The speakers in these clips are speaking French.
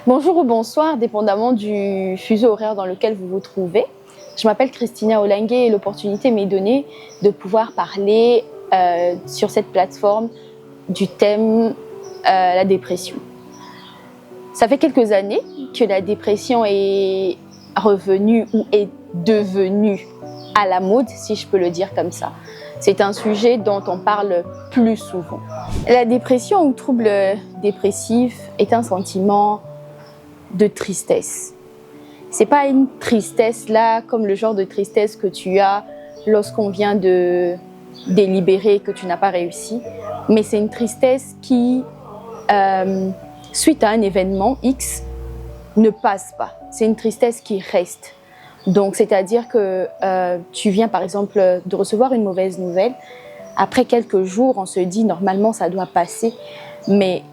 Bonjour ou bonsoir, dépendamment du fuseau horaire dans lequel vous vous trouvez. Je m'appelle Christina Olengue et l'opportunité m'est donnée de pouvoir parler sur cette plateforme du thème la dépression. Ça fait quelques années que la dépression est revenue ou est devenue à la mode, si je peux le dire comme ça. C'est un sujet dont on parle plus souvent. La dépression ou trouble dépressif est un sentiment de tristesse. C'est pas une tristesse là comme le genre de tristesse que tu as lorsqu'on vient de délibérer que tu n'as pas réussi, mais c'est une tristesse qui, suite à un événement X, ne passe pas. C'est une tristesse qui reste. Donc, c'est-à-dire que tu viens par exemple de recevoir une mauvaise nouvelle. Après quelques jours, on se dit normalement ça doit passer, mais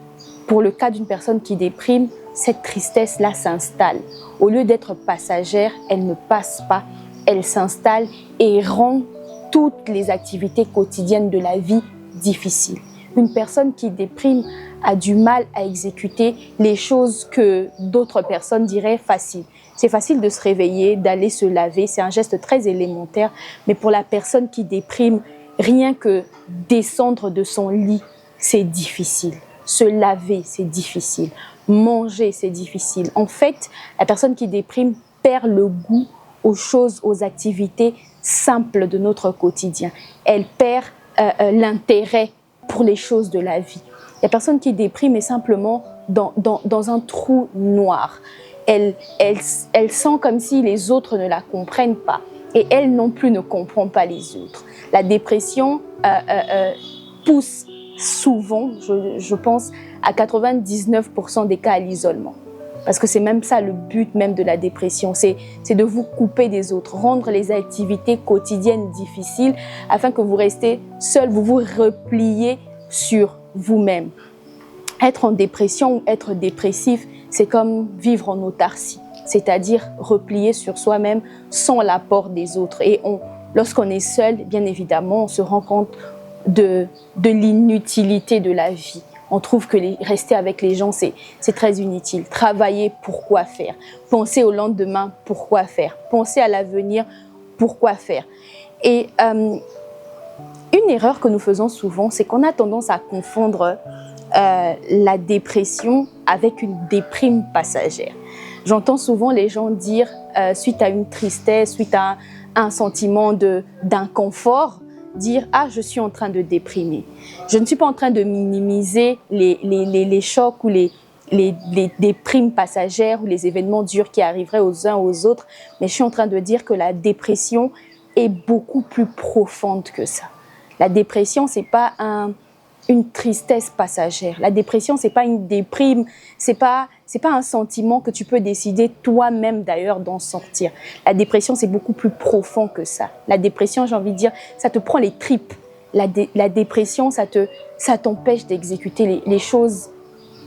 pour le cas d'une personne qui déprime, cette tristesse-là s'installe. Au lieu d'être passagère, elle ne passe pas, elle s'installe et rend toutes les activités quotidiennes de la vie difficiles. Une personne qui déprime a du mal à exécuter les choses que d'autres personnes diraient faciles. C'est facile de se réveiller, d'aller se laver, c'est un geste très élémentaire, mais pour la personne qui déprime, rien que descendre de son lit, c'est difficile. Se laver, c'est difficile. Manger, c'est difficile. En fait, la personne qui déprime perd le goût aux choses, aux activités simples de notre quotidien. Elle perd l'intérêt pour les choses de la vie. La personne qui déprime est simplement dans un trou noir. Elle sent comme si les autres ne la comprennent pas. Et elle non plus ne comprend pas les autres. La dépression pousse souvent, je pense, à 99% des cas à l'isolement. Parce que c'est même ça le but même de la dépression, c'est de vous couper des autres, rendre les activités quotidiennes difficiles afin que vous restez seul, vous vous repliez sur vous-même. Être en dépression ou être dépressif, c'est comme vivre en autarcie, c'est-à-dire replier sur soi-même sans l'apport des autres. Et lorsqu'on est seul, bien évidemment, on se rend compte de l'inutilité de la vie. On trouve que rester avec les gens, c'est très inutile. Travailler, pourquoi faire? Penser au lendemain, pourquoi faire? Penser à l'avenir, pourquoi faire? Et une erreur que nous faisons souvent, c'est qu'on a tendance à confondre la dépression avec une déprime passagère. J'entends souvent les gens dire, suite à une tristesse, suite à un sentiment d'inconfort, dire « Ah, je suis en train de déprimer ». Je ne suis pas en train de minimiser les chocs ou les déprimes passagères ou les événements durs qui arriveraient aux uns aux autres, mais je suis en train de dire que la dépression est beaucoup plus profonde que ça. La dépression, ce n'est pas une tristesse passagère. La dépression, ce n'est pas une déprime, c'est pas un sentiment que tu peux décider toi-même d'ailleurs d'en sortir. La dépression, c'est beaucoup plus profond que ça. La dépression, j'ai envie de dire, ça te prend les tripes. La dépression, ça t'empêche d'exécuter les choses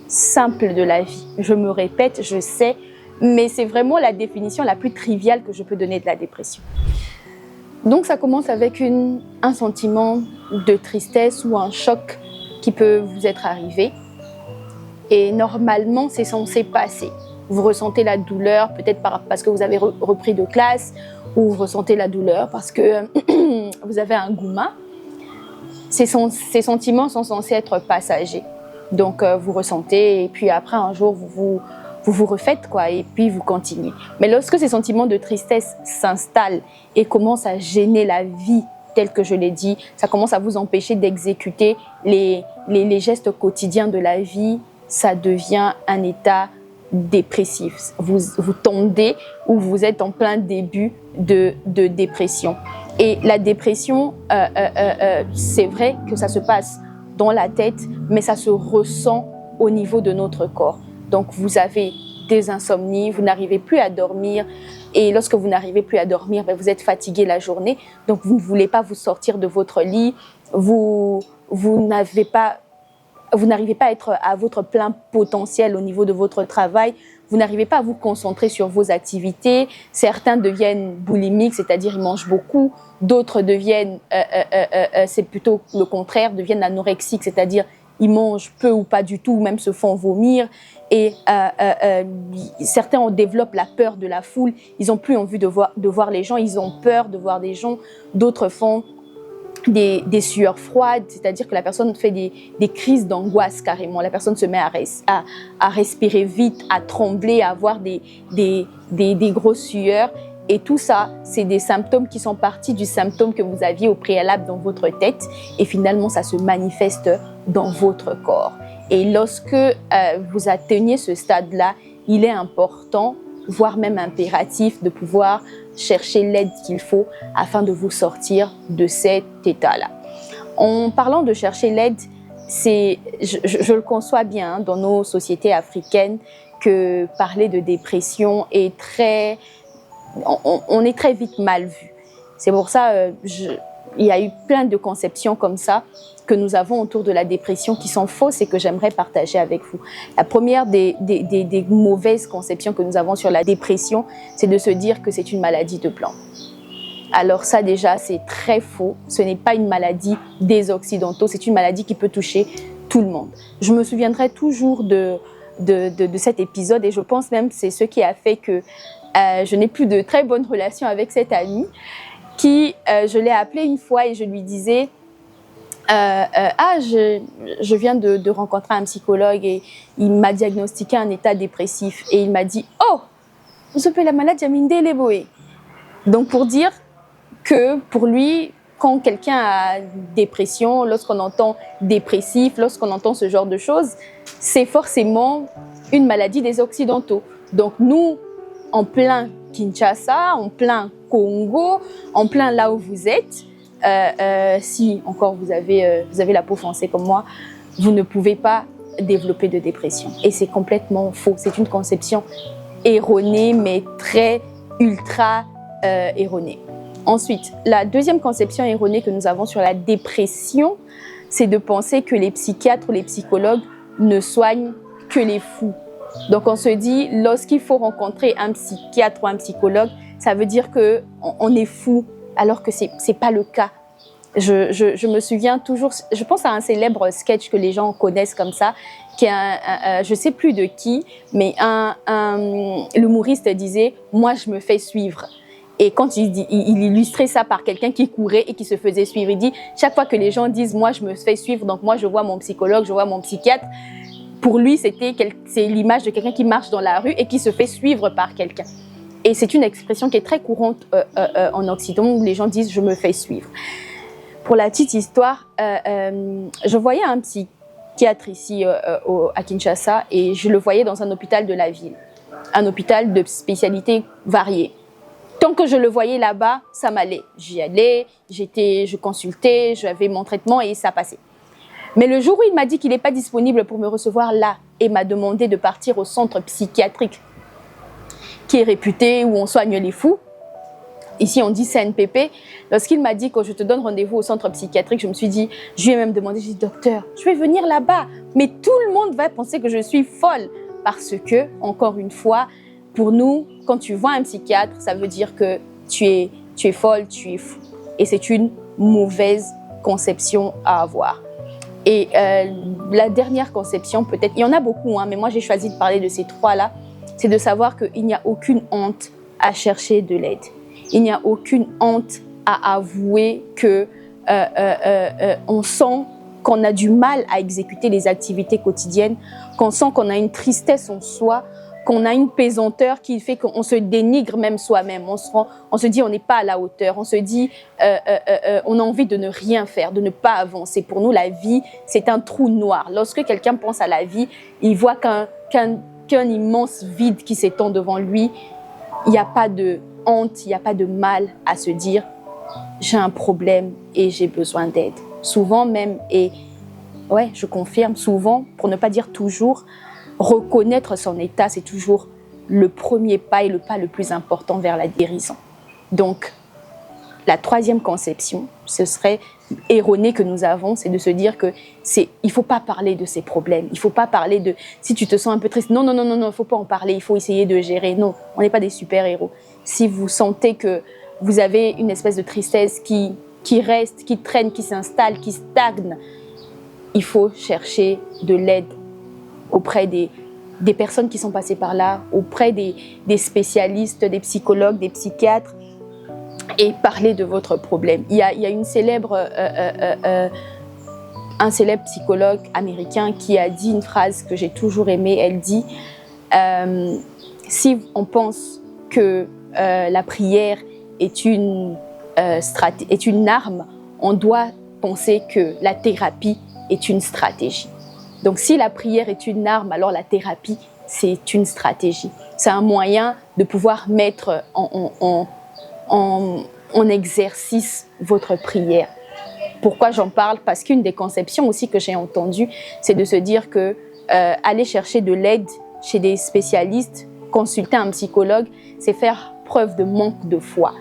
simples de la vie. Je me répète, je sais, mais c'est vraiment la définition la plus triviale que je peux donner de la dépression. Donc ça commence avec un sentiment de tristesse ou un choc qui peut vous être arrivé. Et normalement, c'est censé passer. Vous ressentez la douleur, peut-être parce que vous avez repris de classe, ou vous ressentez la douleur parce que vous avez un gouma. Ces sentiments sont censés être passagers. Donc, vous ressentez, et puis après, un jour, vous refaites, quoi, et puis vous continuez. Mais lorsque ces sentiments de tristesse s'installent et commencent à gêner la vie, tel que je l'ai dit, ça commence à vous empêcher d'exécuter les gestes quotidiens de la vie, ça devient un état dépressif. Vous tendez ou vous êtes en plein début de dépression. Et la dépression, c'est vrai que ça se passe dans la tête, mais ça se ressent au niveau de notre corps. Donc vous avez des insomnies, vous n'arrivez plus à dormir. Et lorsque vous n'arrivez plus à dormir, vous êtes fatigué la journée. Donc vous ne voulez pas vous sortir de votre lit. Vous n'arrivez pas à être à votre plein potentiel au niveau de votre travail. Vous n'arrivez pas à vous concentrer sur vos activités. Certains deviennent boulimiques, c'est-à-dire ils mangent beaucoup. D'autres deviennent, c'est plutôt le contraire, deviennent anorexiques, c'est-à-dire ils mangent peu ou pas du tout, ou même se font vomir. Et certains en développent la peur de la foule. Ils n'ont plus envie de voir les gens, ils ont peur de voir des gens. D'autres font des sueurs froides, c'est-à-dire que la personne fait des crises d'angoisse carrément. La personne se met à respirer vite, à trembler, à avoir des grosses sueurs. Et tout ça, c'est des symptômes qui sont partis du symptôme que vous aviez au préalable dans votre tête. Et finalement, ça se manifeste dans votre corps. Et lorsque vous atteignez ce stade-là, il est important, voire même impératif, de pouvoir chercher l'aide qu'il faut afin de vous sortir de cet état-là. En parlant de chercher l'aide, je le conçois bien dans nos sociétés africaines que parler de dépression est très... On est très vite mal vu. C'est pour ça il y a eu plein de conceptions comme ça que nous avons autour de la dépression qui sont fausses et que j'aimerais partager avec vous. La première des mauvaises conceptions que nous avons sur la dépression, c'est de se dire que c'est une maladie de blanc. Alors ça déjà, c'est très faux. Ce n'est pas une maladie des Occidentaux, c'est une maladie qui peut toucher tout le monde. Je me souviendrai toujours de cet épisode et je pense même que c'est ce qui a fait que je n'ai plus de très bonnes relations avec cette amie qui, je l'ai appelée une fois et je lui disais je viens de rencontrer un psychologue et il m'a diagnostiqué un état dépressif et il m'a dit « Oh, vous s'appelez la maladie Aminde Leboé ». Donc pour dire que pour lui, quand quelqu'un a dépression, lorsqu'on entend dépressif, lorsqu'on entend ce genre de choses, c'est forcément une maladie des Occidentaux. Donc nous, en plein Kinshasa, en plein Congo, en plein là où vous êtes, si encore vous avez la peau foncée comme moi, vous ne pouvez pas développer de dépression. Et c'est complètement faux. C'est une conception erronée, mais très ultra erronée. Ensuite, la deuxième conception erronée que nous avons sur la dépression, c'est de penser que les psychiatres ou les psychologues ne soignent que les fous. Donc on se dit, lorsqu'il faut rencontrer un psychiatre ou un psychologue, ça veut dire qu'on est fou, alors que ce n'est pas le cas. Je me souviens toujours, je pense à un célèbre sketch que les gens connaissent comme ça, qui est je ne sais plus de qui, mais l'humoriste disait « moi je me fais suivre ». Et quand il illustrait ça par quelqu'un qui courait et qui se faisait suivre, il dit « chaque fois que les gens disent « moi je me fais suivre », donc moi je vois mon psychologue, je vois mon psychiatre », pour lui c'est l'image de quelqu'un qui marche dans la rue et qui se fait suivre par quelqu'un. Et c'est une expression qui est très courante en Occident où les gens disent « je me fais suivre ». Pour la petite histoire, je voyais un psychiatre ici à Kinshasa et je le voyais dans un hôpital de la ville, un hôpital de spécialités variées. Tant que je le voyais là-bas, ça m'allait. J'y allais, je consultais, j'avais mon traitement et ça passait. Mais le jour où il m'a dit qu'il n'est pas disponible pour me recevoir là et m'a demandé de partir au centre psychiatrique qui est réputé où on soigne les fous, ici on dit CNPP, lorsqu'il m'a dit que je te donne rendez-vous au centre psychiatrique, je me suis dit, je lui ai même demandé, j'ai dit docteur, je vais venir là-bas, mais tout le monde va penser que je suis folle parce que, encore une fois, pour nous, quand tu vois un psychiatre, ça veut dire que tu es folle, tu es fou. Et c'est une mauvaise conception à avoir. Et la dernière conception, peut-être, il y en a beaucoup, hein, mais moi j'ai choisi de parler de ces trois-là, c'est de savoir qu'il n'y a aucune honte à chercher de l'aide. Il n'y a aucune honte à avouer qu'on sent qu'on a du mal à exécuter les activités quotidiennes, qu'on sent qu'on a une tristesse en soi, qu'on a une pesanteur qui fait qu'on se dénigre même soi-même. On se dit on n'est pas à la hauteur, on se dit on a envie de ne rien faire, de ne pas avancer. Pour nous, la vie, c'est un trou noir. Lorsque quelqu'un pense à la vie, il voit qu'un immense vide qui s'étend devant lui. Il n'y a pas de honte, il n'y a pas de mal à se dire j'ai un problème et j'ai besoin d'aide. Souvent même, et ouais, je confirme, souvent, pour ne pas dire toujours, reconnaître son état, c'est toujours le premier pas et le pas le plus important vers la guérison. Donc, la troisième conception, ce serait erronée que nous avons, c'est de se dire que il ne faut pas parler de ces problèmes, il ne faut pas parler de si tu te sens un peu triste, non, il ne faut pas en parler, il faut essayer de gérer. Non, on n'est pas des super-héros. Si vous sentez que vous avez une espèce de tristesse qui reste, qui traîne, qui s'installe, qui stagne, il faut chercher de l'aide auprès des personnes qui sont passées par là, auprès des spécialistes, des psychologues, des psychiatres, et parler de votre problème. Il y a un célèbre psychologue américain qui a dit une phrase que j'ai toujours aimée. Elle dit si on pense que la prière est une arme, on doit penser que la thérapie est une stratégie. Donc si la prière est une arme, alors la thérapie, c'est une stratégie. C'est un moyen de pouvoir mettre en exercice votre prière. Pourquoi j'en parle? Parce qu'une des conceptions aussi que j'ai entendues, c'est de se dire que aller chercher de l'aide chez des spécialistes, consulter un psychologue, c'est faire preuve de manque de foi.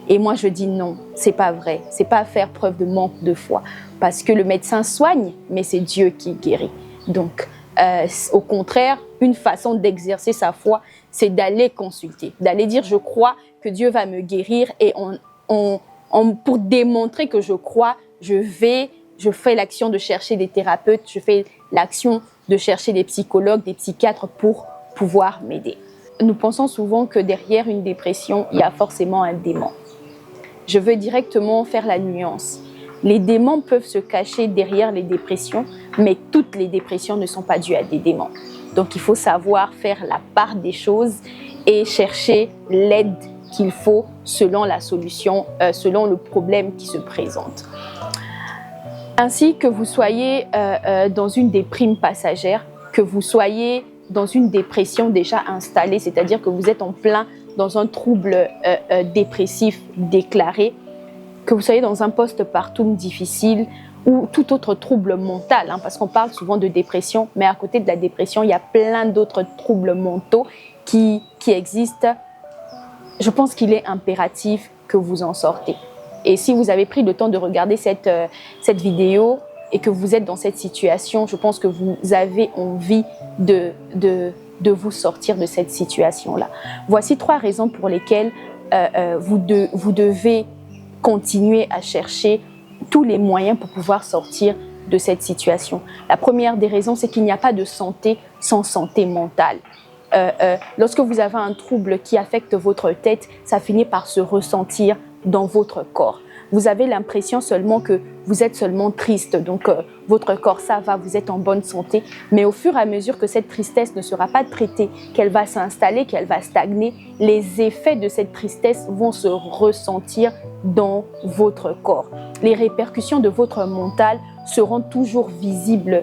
Et moi, je dis non, c'est pas vrai. C'est pas faire preuve de manque de foi. Parce que le médecin soigne, mais c'est Dieu qui guérit. Donc, au contraire, une façon d'exercer sa foi, c'est d'aller consulter, d'aller dire je crois que Dieu va me guérir, et pour démontrer que je crois, je fais l'action de chercher des thérapeutes, je fais l'action de chercher des psychologues, des psychiatres pour pouvoir m'aider. Nous pensons souvent que derrière une dépression, il y a forcément un démon. Je veux directement faire la nuance. Les démons peuvent se cacher derrière les dépressions, mais toutes les dépressions ne sont pas dues à des démons. Donc il faut savoir faire la part des choses et chercher l'aide qu'il faut selon la solution, selon le problème qui se présente. Ainsi que vous soyez dans une déprime passagère, que vous soyez dans une dépression déjà installée, c'est-à-dire que vous êtes en plein dans un trouble dépressif déclaré, que vous soyez dans un postpartum difficile ou tout autre trouble mental, parce qu'on parle souvent de dépression, mais à côté de la dépression, il y a plein d'autres troubles mentaux qui existent. Je pense qu'il est impératif que vous en sortez. Et si vous avez pris le temps de regarder cette vidéo et que vous êtes dans cette situation, je pense que vous avez envie de vous sortir de cette situation-là. Voici 3 raisons pour lesquelles vous devez continuer à chercher tous les moyens pour pouvoir sortir de cette situation. La première des raisons, c'est qu'il n'y a pas de santé sans santé mentale. Lorsque vous avez un trouble qui affecte votre tête, ça finit par se ressentir dans votre corps. Vous avez l'impression seulement que vous êtes seulement triste, donc votre corps, ça va, vous êtes en bonne santé. Mais au fur et à mesure que cette tristesse ne sera pas traitée, qu'elle va s'installer, qu'elle va stagner, les effets de cette tristesse vont se ressentir dans votre corps. Les répercussions de votre mental seront toujours visibles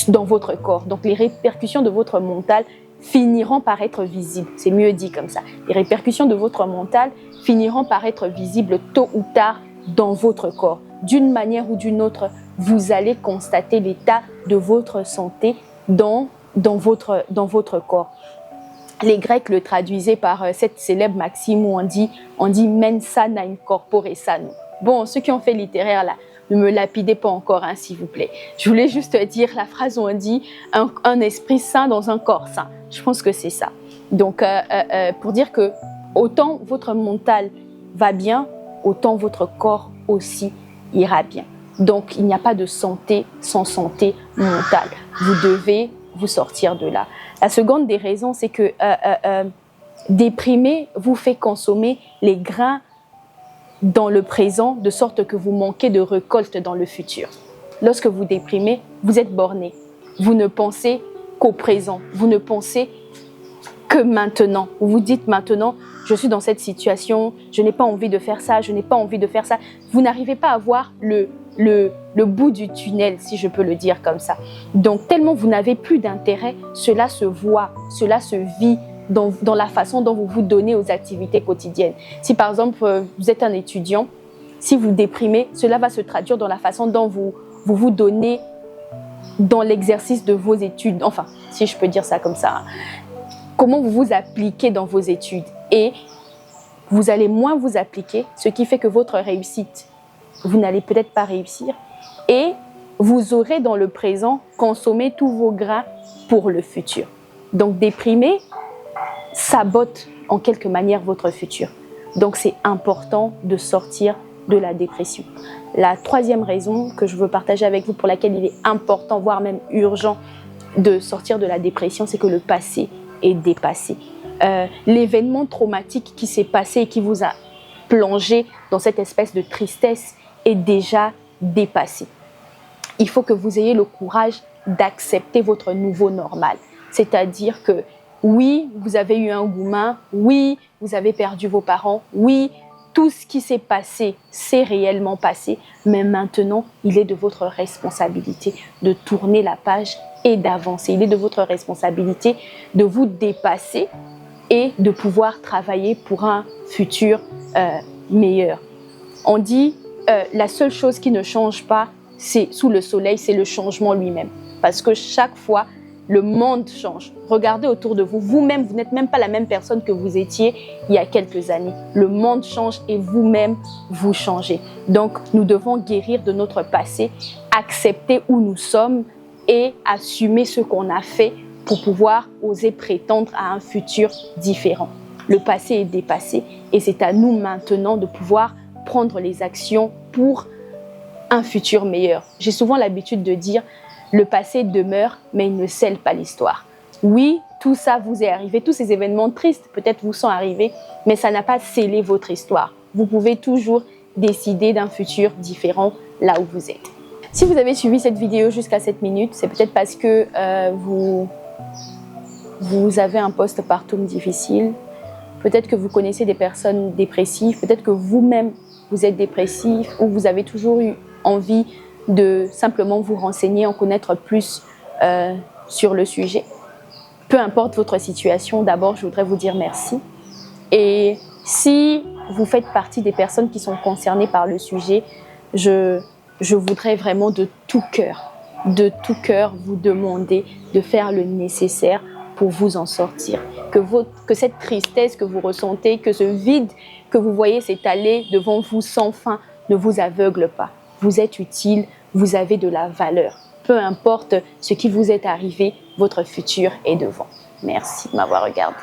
dans votre corps. Donc les répercussions de votre mental finiront par être visibles. C'est mieux dit comme ça. Les répercussions de votre mental finiront par être visibles tôt ou tard dans votre corps. D'une manière ou d'une autre, vous allez constater l'état de votre santé dans votre corps. Les Grecs le traduisaient par cette célèbre maxime où on dit mens sana in corpore sano. Bon, ceux qui ont fait littéraire là, ne me lapidez pas encore, s'il vous plaît. Je voulais juste dire la phrase où on dit un esprit sain dans un corps sain. Je pense que c'est ça. Donc, pour dire que autant votre mental va bien, autant votre corps aussi ira bien. Donc, il n'y a pas de santé sans santé mentale. Vous devez vous sortir de là. La seconde des raisons, c'est que déprimer vous fait consommer les grains dans le présent, de sorte que vous manquez de récolte dans le futur. Lorsque vous déprimez, vous êtes borné. Vous ne pensez qu'au présent. Vous ne pensez que maintenant. Vous vous dites maintenant, je suis dans cette situation, je n'ai pas envie de faire ça, je n'ai pas envie de faire ça. Vous n'arrivez pas à voir le bout du tunnel, si je peux le dire comme ça. Donc, tellement vous n'avez plus d'intérêt, cela se voit, cela se vit dans la façon dont vous vous donnez aux activités quotidiennes. Si par exemple, vous êtes un étudiant, si vous déprimez, cela va se traduire dans la façon dont vous donnez dans l'exercice de vos études. Enfin, si je peux dire ça comme ça. Comment vous vous appliquez dans vos études. Et vous allez moins vous appliquer, ce qui fait que votre réussite, vous n'allez peut-être pas réussir. Et vous aurez dans le présent consommé tous vos grains pour le futur. Donc, déprimer sabote en quelque manière votre futur. Donc, c'est important de sortir de la dépression. La troisième raison que je veux partager avec vous, pour laquelle il est important, voire même urgent, de sortir de la dépression, c'est que le passé est dépassé. L'événement traumatique qui s'est passé et qui vous a plongé dans cette espèce de tristesse est déjà dépassé. Il faut que vous ayez le courage d'accepter votre nouveau normal. C'est-à-dire que oui, vous avez eu un gourmand, oui, vous avez perdu vos parents, oui, tout ce qui s'est passé, c'est réellement passé, mais maintenant, il est de votre responsabilité de tourner la page et d'avancer. Il est de votre responsabilité de vous dépasser et de pouvoir travailler pour un futur meilleur. On dit la seule chose qui ne change pas, c'est sous le soleil, c'est le changement lui-même. Parce que chaque fois, le monde change. Regardez autour de vous. Vous-même, vous n'êtes même pas la même personne que vous étiez il y a quelques années. Le monde change et vous-même, vous changez. Donc, nous devons guérir de notre passé, accepter où nous sommes et assumer ce qu'on a fait pour pouvoir oser prétendre à un futur différent. Le passé est dépassé et c'est à nous maintenant de pouvoir prendre les actions pour un futur meilleur. J'ai souvent l'habitude de dire le passé demeure, mais il ne scelle pas l'histoire. Oui, tout ça vous est arrivé, tous ces événements tristes peut-être vous sont arrivés, mais ça n'a pas scellé votre histoire. Vous pouvez toujours décider d'un futur différent là où vous êtes. Si vous avez suivi cette vidéo jusqu'à cette minute, c'est peut-être parce que vous avez un postpartum difficile. Peut-être que vous connaissez des personnes dépressives, peut-être que vous-même vous êtes dépressif ou vous avez toujours eu envie de simplement vous renseigner, en connaître plus sur le sujet. Peu importe votre situation, d'abord je voudrais vous dire merci. Et si vous faites partie des personnes qui sont concernées par le sujet, je voudrais vraiment de tout cœur vous demander de faire le nécessaire pour vous en sortir. Que cette tristesse que vous ressentez, que ce vide que vous voyez s'étaler devant vous sans fin ne vous aveugle pas. Vous êtes utile, vous avez de la valeur. Peu importe ce qui vous est arrivé, votre futur est devant. Merci de m'avoir regardé.